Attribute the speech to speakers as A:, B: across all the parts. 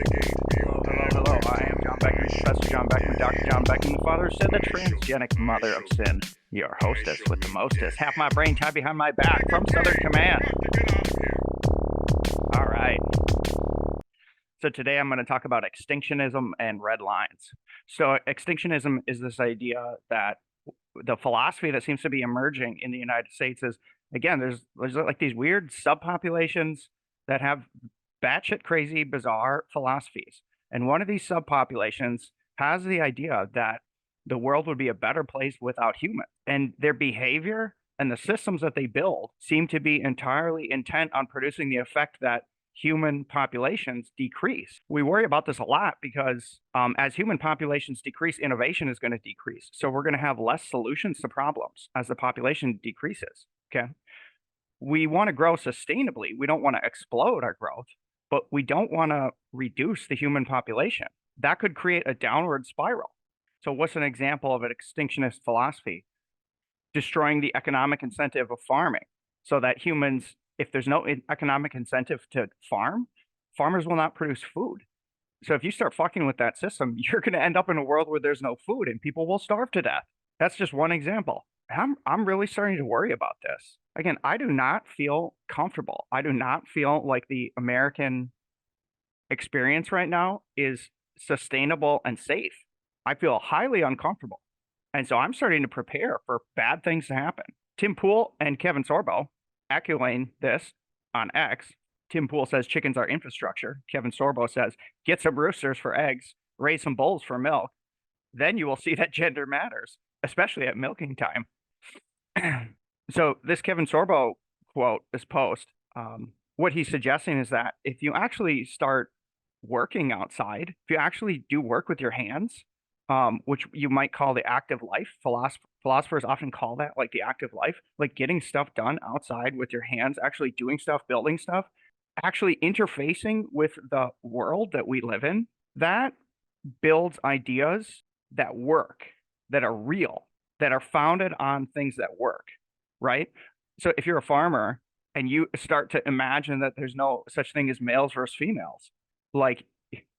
A: Hello. I am John Beckman, Professor John Beckman, Dr. John Beckman, the father of sin, the transgenic mother of sin, your hostess with the mostest, half my brain tied behind my back from Southern Command. All right. So today I'm going to talk about extinctionism and red lines. So extinctionism is this idea that the philosophy that seems to be emerging in the United States is, again, there's like these weird subpopulations that have batshit crazy, bizarre philosophies. And one of these subpopulations has the idea that the world would be a better place without humans. And their behavior and the systems that they build seem to be entirely intent on producing the effect that human populations decrease. We worry about this a lot because as human populations decrease, innovation is going to decrease. So we're going to have less solutions to problems as the population decreases. Okay. We want to grow sustainably. We don't want to explode our growth, but we don't want to reduce the human population. That could create a downward spiral. So what's an example of an extinctionist philosophy? Destroying the economic incentive of farming so that humans, if there's no economic incentive to farm, farmers will not produce food. So if you start fucking with that system, you're going to end up in a world where there's no food and people will starve to death. That's just one example. I'm really starting to worry about this. Again, I do not feel comfortable. I do not feel like the American experience right now is sustainable and safe. I feel highly uncomfortable. And so I'm starting to prepare for bad things to happen. Tim Pool and Kevin Sorbo echoing this on X. Tim Pool says chickens are infrastructure. Kevin Sorbo says get some roosters for eggs, raise some bulls for milk. Then you will see that gender matters, especially at milking time. So this Kevin Sorbo quote, this post, what he's suggesting is that if you actually start working outside, if you actually do work with your hands, which you might call the active life, philosophers often call that like the active life, like getting stuff done outside with your hands, actually doing stuff, building stuff, actually interfacing with the world that we live in, that builds ideas that work, that are real, that are founded on things that work, right? So if you're a farmer and you start to imagine that there's no such thing as males versus females, like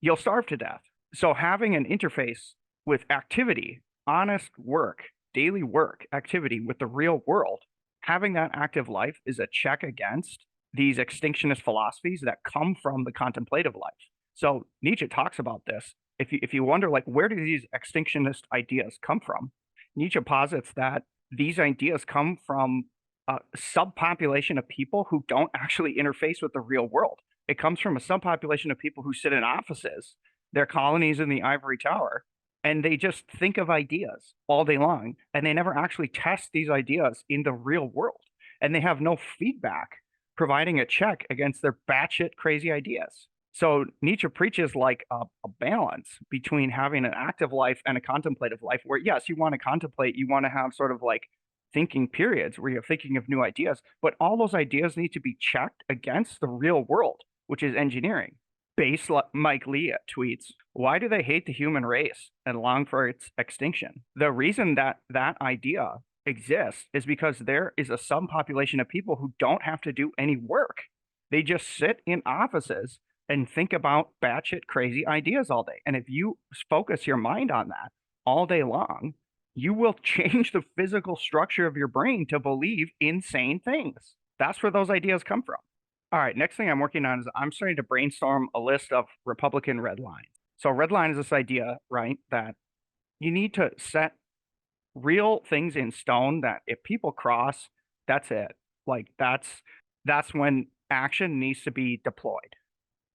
A: you'll starve to death. So having an interface with activity, honest work, daily work, activity with the real world, having that active life is a check against these extinctionist philosophies that come from the contemplative life. So Nietzsche talks about this. If you wonder, like, where do these extinctionist ideas come from? Nietzsche posits that these ideas come from a subpopulation of people who don't actually interface with the real world. It comes from a subpopulation of people who sit in offices, their colonies in the ivory tower, and they just think of ideas all day long, and they never actually test these ideas in the real world. And they have no feedback providing a check against their batshit crazy ideas. So Nietzsche preaches like a balance between having an active life and a contemplative life, where yes, you want to contemplate, you want to have sort of like thinking periods where you're thinking of new ideas, but all those ideas need to be checked against the real world, which is engineering. Base Mike Lee tweets, why do they hate the human race and long for its extinction? The reason that that idea exists is because there is a subpopulation of people who don't have to do any work. They just sit in offices and think about batshit crazy ideas all day. And if you focus your mind on that all day long, you will change the physical structure of your brain to believe insane things. That's where those ideas come from. All right, next thing I'm working on is I'm starting to brainstorm a list of Republican red lines. So red line is this idea, right, that you need to set real things in stone that if people cross, that's it. Like that's when action needs to be deployed.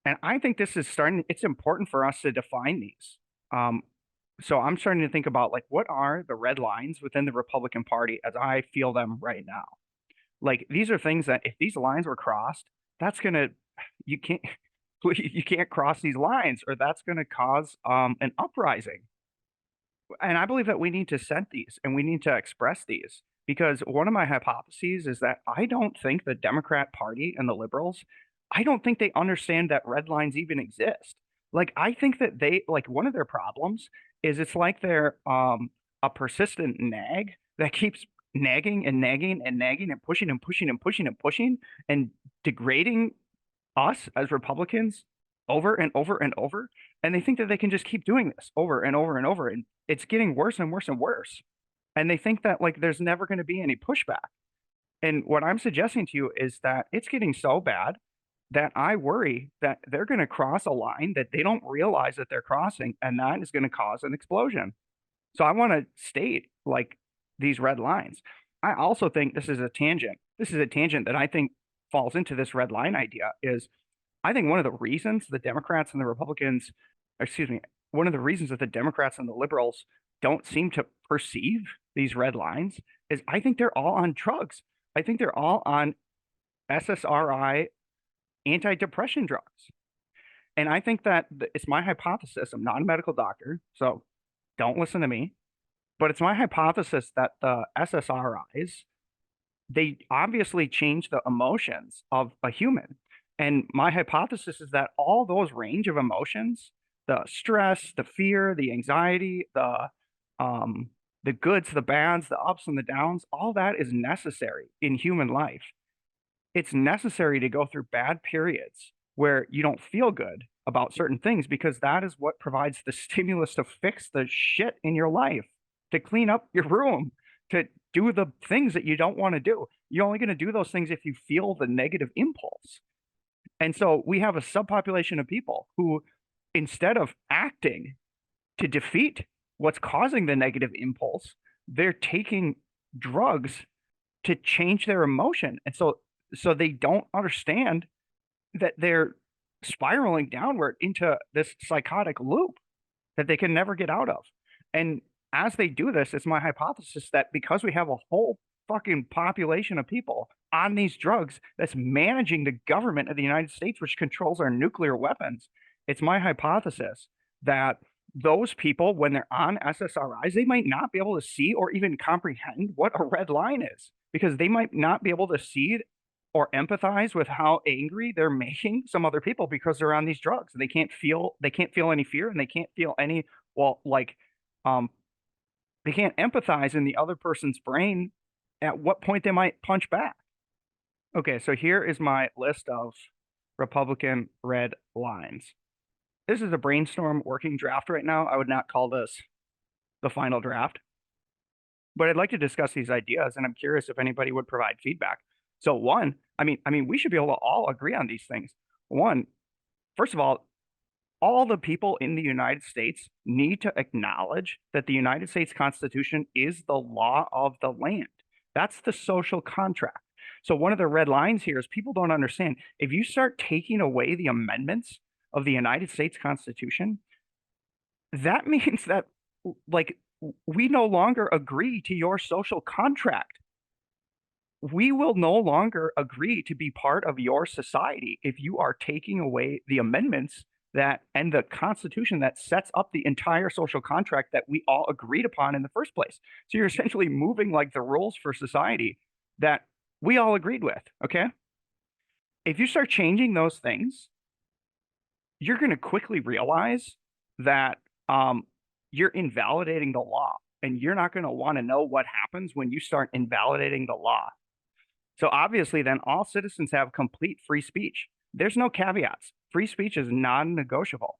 A: And I think this is it's important for us to define these. So I'm starting to think about like, what are the red lines within the Republican Party as I feel them right now? Like, these are things that if these lines were crossed, you can't cross these lines, or that's going to cause an uprising. And I believe that we need to set these and we need to express these, because one of my hypotheses is that I don't think the Democrat Party and the liberals, I don't think they understand that red lines even exist. Like, I think that one of their problems is it's like they're a persistent nag that keeps nagging and nagging and nagging and pushing and pushing and pushing and pushing and degrading us as Republicans over and over and over. And they think that they can just keep doing this over and over and over. And it's getting worse and worse and worse. And they think that like there's never going to be any pushback. And what I'm suggesting to you is that it's getting so bad that I worry that they're going to cross a line that they don't realize that they're crossing, and that is going to cause an explosion. So I want to state like these red lines. I also think this is a tangent. This is a tangent that I think falls into this red line idea is I think one of the reasons the Democrats and the Republicans, excuse me, one of the reasons that the Democrats and the liberals don't seem to perceive these red lines is I think they're all on drugs. I think they're all on SSRI antidepressant drugs. And I think that it's my hypothesis. I'm not a medical doctor, so don't listen to me. But it's my hypothesis that the SSRIs, they obviously change the emotions of a human. And my hypothesis is that all those range of emotions, the stress, the fear, the anxiety, the goods, the bads, the ups and the downs, all that is necessary in human life. It's necessary to go through bad periods where you don't feel good about certain things because that is what provides the stimulus to fix the shit in your life, to clean up your room, to do the things that you don't want to do. You're only going to do those things if you feel the negative impulse. And so we have a subpopulation of people who, instead of acting to defeat what's causing the negative impulse, they're taking drugs to change their emotion. And so they don't understand that they're spiraling downward into this psychotic loop that they can never get out of. And as they do this, it's my hypothesis that because we have a whole fucking population of people on these drugs that's managing the government of the United States, which controls our nuclear weapons, it's my hypothesis that those people, when they're on SSRIs, they might not be able to see or even comprehend what a red line is because they might not be able to see or empathize with how angry they're making some other people because they're on these drugs. They can't feel any fear and they can't feel any, well, like, they can't empathize in the other person's brain at what point they might punch back. Okay, so here is my list of Republican red lines. This is a brainstorm working draft right now. I would not call this the final draft, but I'd like to discuss these ideas, and I'm curious if anybody would provide feedback. So one, I mean, we should be able to all agree on these things. One, first of all the people in the United States need to acknowledge that the United States Constitution is the law of the land. That's the social contract. So one of the red lines here is people don't understand. If you start taking away the amendments of the United States Constitution, that means that like we no longer agree to your social contract. We will no longer agree to be part of your society if you are taking away the amendments that and the Constitution that sets up the entire social contract that we all agreed upon in the first place. So you're essentially moving like the rules for society that we all agreed with. Okay. If you start changing those things, you're going to quickly realize that you're invalidating the law, and you're not going to want to know what happens when you start invalidating the law. So obviously, then all citizens have complete free speech. There's no caveats. Free speech is non-negotiable.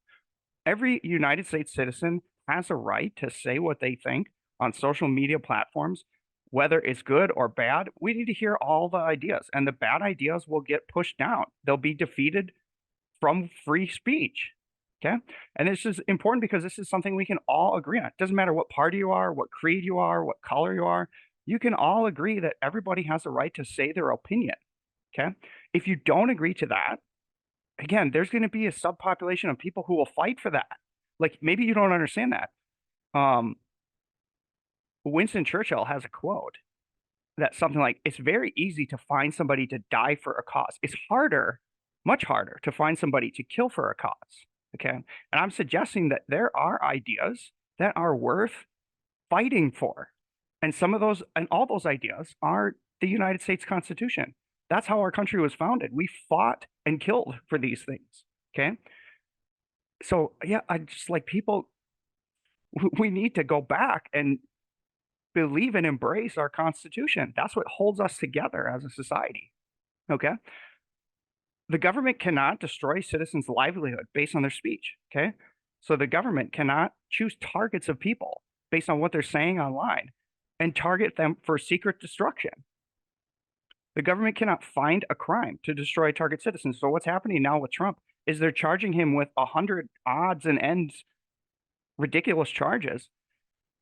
A: Every United States citizen has a right to say what they think on social media platforms, whether it's good or bad. We need to hear all the ideas, and the bad ideas will get pushed down. They'll be defeated from free speech. Okay. And this is important because this is something we can all agree on. It doesn't matter what party you are, what creed you are, what color you are. You can all agree that everybody has a right to say their opinion. Okay. If you don't agree to that, again, there's going to be a subpopulation of people who will fight for that. Like maybe you don't understand that. Winston Churchill has a quote that's something like, it's very easy to find somebody to die for a cause. It's harder, much harder to find somebody to kill for a cause. Okay. And I'm suggesting that there are ideas that are worth fighting for. And some of those, and all those ideas are the United States Constitution. That's how our country was founded. We fought and killed for these things. Okay. So yeah, I just like people, we need to go back and believe and embrace our Constitution. That's what holds us together as a society. Okay. The government cannot destroy citizens' livelihood based on their speech, okay? So the government cannot choose targets of people based on what they're saying online and target them for secret destruction. The government cannot find a crime to destroy target citizens. So what's happening now with Trump is they're charging him with 100 odds and ends ridiculous charges,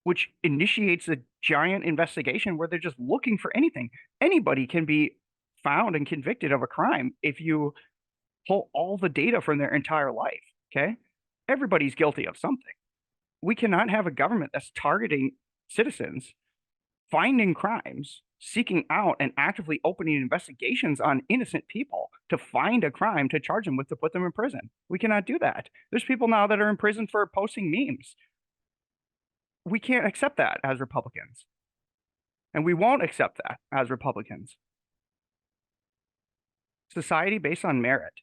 A: which initiates a giant investigation where they're just looking for anything. Anybody can be found and convicted of a crime if you pull all the data from their entire life, okay? Everybody's guilty of something. We cannot have a government that's targeting citizens, finding crimes, seeking out and actively opening investigations on innocent people to find a crime to charge them with to put them in prison. We cannot do that. There's people now that are in prison for posting memes. We can't accept that as Republicans. And we won't accept that as Republicans. Society based on merit.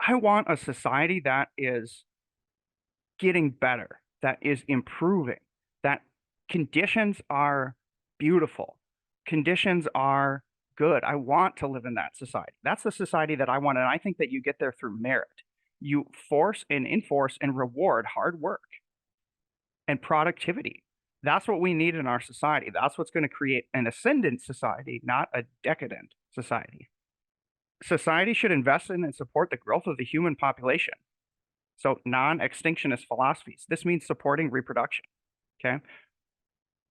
A: I want a society that is getting better, that is improving, that conditions are beautiful, conditions are good. I want to live in that society. That's the society that I want, and I think that you get there through merit. You force and enforce and reward hard work and productivity. That's what we need in our society. That's what's going to create an ascendant society, not a decadent society. Society should invest in and support the growth of the human population. So non-extinctionist philosophies. This means supporting reproduction, okay?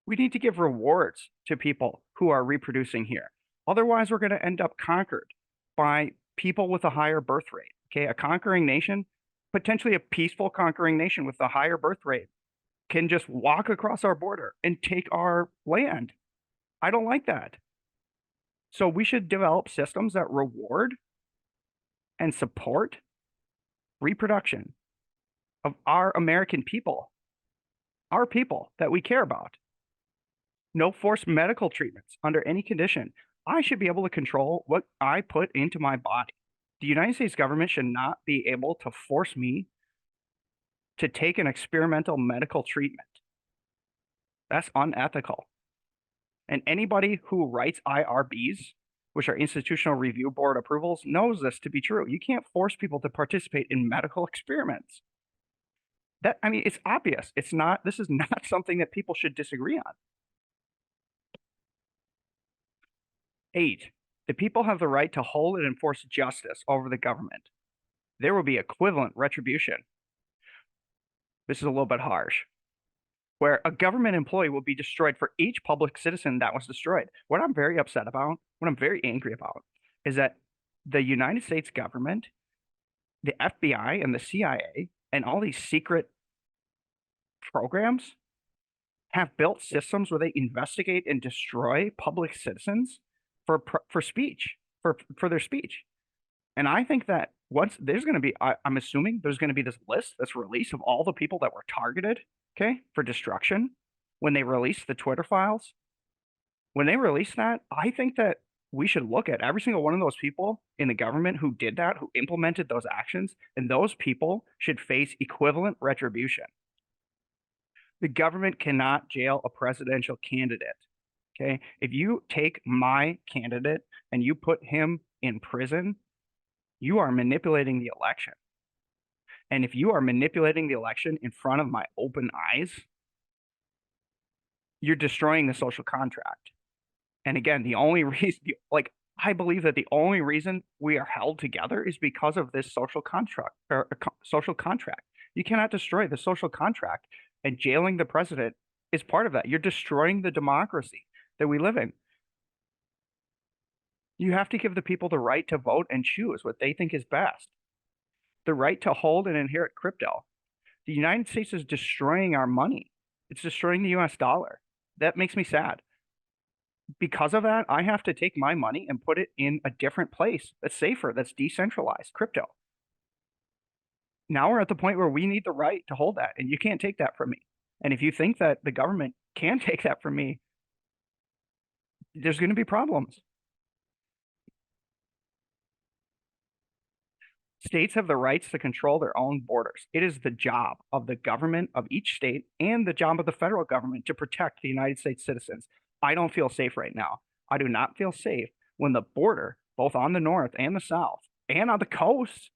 A: We need to give rewards to people who are reproducing here. Otherwise, we're going to end up conquered by people with a higher birth rate, okay? A conquering nation, potentially a peaceful conquering nation with a higher birth rate, can just walk across our border and take our land. I don't like that. So we should develop systems that reward and support reproduction of our American people, our people that we care about. No forced medical treatments under any condition. I should be able to control what I put into my body. The United States government should not be able to force me to take an experimental medical treatment. That's unethical. And anybody who writes IRBs, which are institutional review board approvals, knows this to be true. You can't force people to participate in medical experiments. I mean, it's obvious. This is not something that people should disagree on. 8, the people have the right to hold and enforce justice over the government. There will be equivalent retribution. This is a little bit harsh, where a government employee will be destroyed for each public citizen that was destroyed. What I'm very upset about, what I'm very angry about, is that the United States government, the FBI and the CIA, and all these secret programs have built systems where they investigate and destroy public citizens for speech, for their speech. And I think that once there's going to be, I'm assuming there's going to be this list that's released of all the people that were targeted, okay, for destruction. When they release the Twitter files, when they release that, I think that we should look at every single one of those people in the government who did that, who implemented those actions, and those people should face equivalent retribution. The government cannot jail a presidential candidate, okay? If you take my candidate and you put him in prison, you are manipulating the election. And if you are manipulating the election in front of my open eyes, you're destroying the social contract. And again, the only reason, I believe that the only reason we are held together is because of this social contract, or social contract. You cannot destroy the social contract, and jailing the president is part of that. You're destroying the democracy that we live in. You have to give the people the right to vote and choose what they think is best. The right to hold and inherit crypto. The United States is destroying our money. It's destroying the US dollar. That makes me sad. Because of that, I have to take my money and put it in a different place that's safer, that's decentralized, crypto. Now we're at the point where we need the right to hold that, and you can't take that from me. And if you think that the government can take that from me, there's going to be problems. States have the rights to control their own borders. It is the job of the government of each state and the job of the federal government to protect the United States citizens. I don't feel safe right now. I do not feel safe when the border both on the north and the south and on the coast,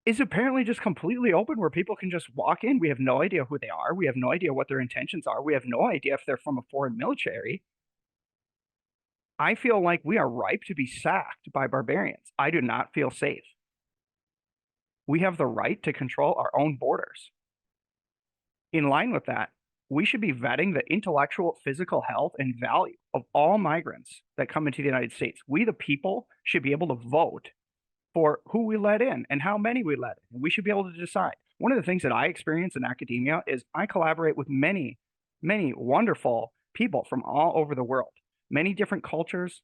A: is apparently just completely open where people can just walk in. We have no idea who they are. We have no idea what their intentions are. We have no idea if they're from a foreign military. I feel like we are ripe to be sacked by barbarians. I do not feel safe. We have the right to control our own borders. In line with that, we should be vetting the intellectual, physical health, and value of all migrants that come into the United States. We, the people, should be able to vote for who we let in and how many we let in. We should be able to decide. One of the things that I experience in academia is I collaborate with many, many wonderful people from all over the world, many different cultures,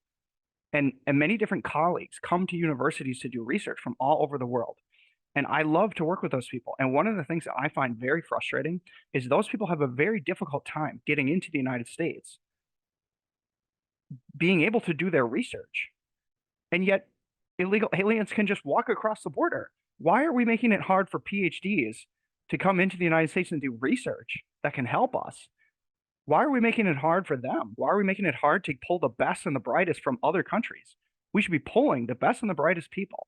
A: and many different colleagues come to universities to do research from all over the world. And I love to work with those people. And one of the things that I find very frustrating is those people have a very difficult time getting into the United States, being able to do their research. And yet illegal aliens can just walk across the border. Why are we making it hard for PhDs to come into the United States and do research that can help us? Why are we making it hard for them? Why are we making it hard to pull the best and the brightest from other countries? We should be pulling the best and the brightest people.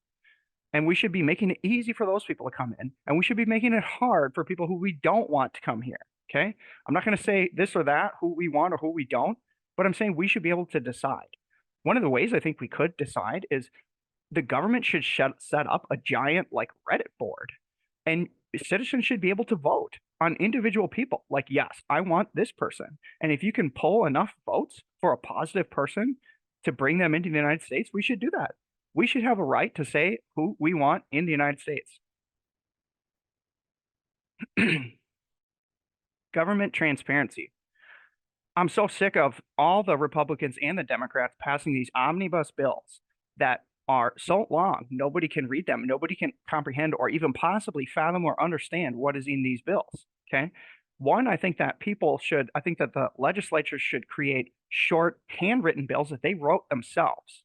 A: And we should be making it easy for those people to come in. And we should be making it hard for people who we don't want to come here. Okay. I'm not going to say this or that, who we want or who we don't, but I'm saying we should be able to decide. One of the ways I think we could decide is the government should set up a giant like Reddit board, and citizens should be able to vote on individual people. Like, yes, I want this person. And if you can pull enough votes for a positive person to bring them into the United States, we should do that. We should have a right to say who we want in the United States. Government transparency. I'm so sick of all the Republicans and the Democrats passing these omnibus bills that are so long, nobody can read them, nobody can comprehend or even possibly fathom or understand what is in these bills. Okay. One, I think that the legislature should create short handwritten bills that they wrote themselves.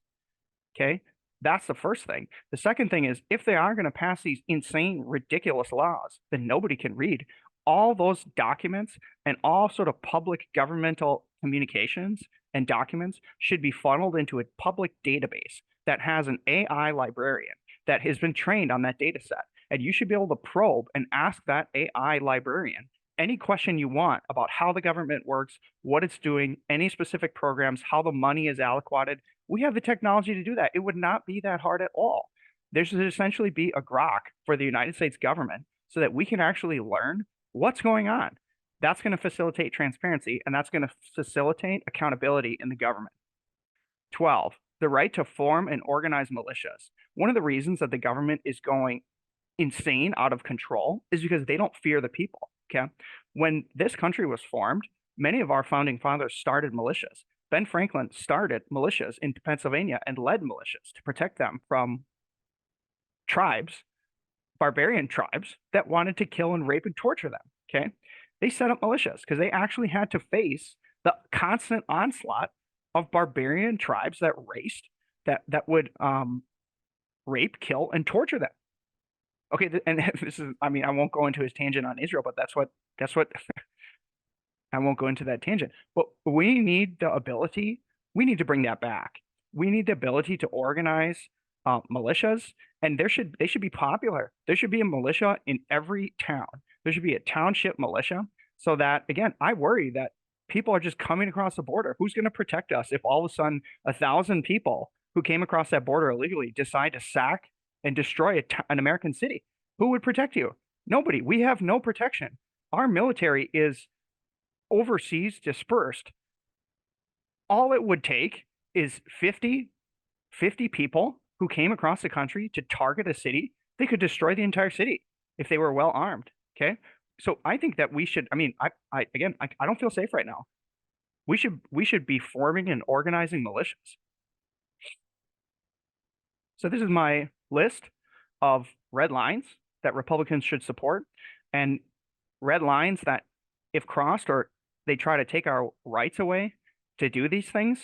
A: Okay. That's the first thing. The second thing is if they are going to pass these insane, ridiculous laws that nobody can read, all those documents and all sort of public governmental communications and documents should be funneled into a public database that has an AI librarian that has been trained on that data set. And you should be able to probe and ask that AI librarian any question you want about how the government works, what it's doing, any specific programs, how the money is allocated. We have the technology to do that. It would not be that hard at all. There should essentially be a grok for the United States government so that we can actually learn what's going on. That's going to facilitate transparency, and that's going to facilitate accountability in the government. 12, the right to form and organize militias. One of the reasons that the government is going insane out of control is because they don't fear the people. Okay. When this country was formed, many of our founding fathers started militias. Ben Franklin started militias in Pennsylvania and led militias to protect them from tribes, barbarian tribes that wanted to kill and rape and torture them. Okay. They set up militias because they actually had to face the constant onslaught of barbarian tribes that would rape, kill, and torture them. Okay, and this is, I mean, I won't go into his tangent on Israel, but that's what I won't go into that tangent. But we need to bring that back. We need the ability to organize militias, and they should be popular. There should be a militia in every town. There should be a township militia so that, again, I worry that people are just coming across the border. Who's going to protect us if all of a sudden 1,000 people who came across that border illegally decide to sack and destroy an American city? Who would protect you? Nobody. We have no protection. Our military is overseas dispersed. All it would take is 50 people who came across the country to target a city. They could destroy the entire city if they were well armed. Okay. So I think that we should, I mean, I don't feel safe right now. We should be forming and organizing militias. So this is my list of red lines that Republicans should support, and red lines that, if crossed or they try to take our rights away to do these things,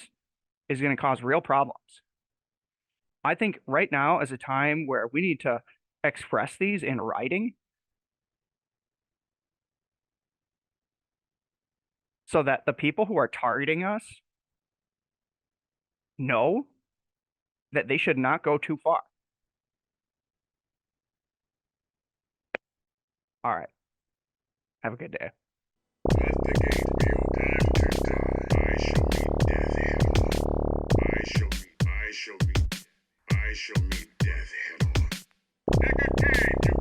A: is going to cause real problems. I think right now is a time where we need to express these in writing so that the people who are targeting us know that they should not go too far. All right. Have a good day.
B: Let the gate be opened to die. I shall meet death head on. I shall meet death head on. Entertain,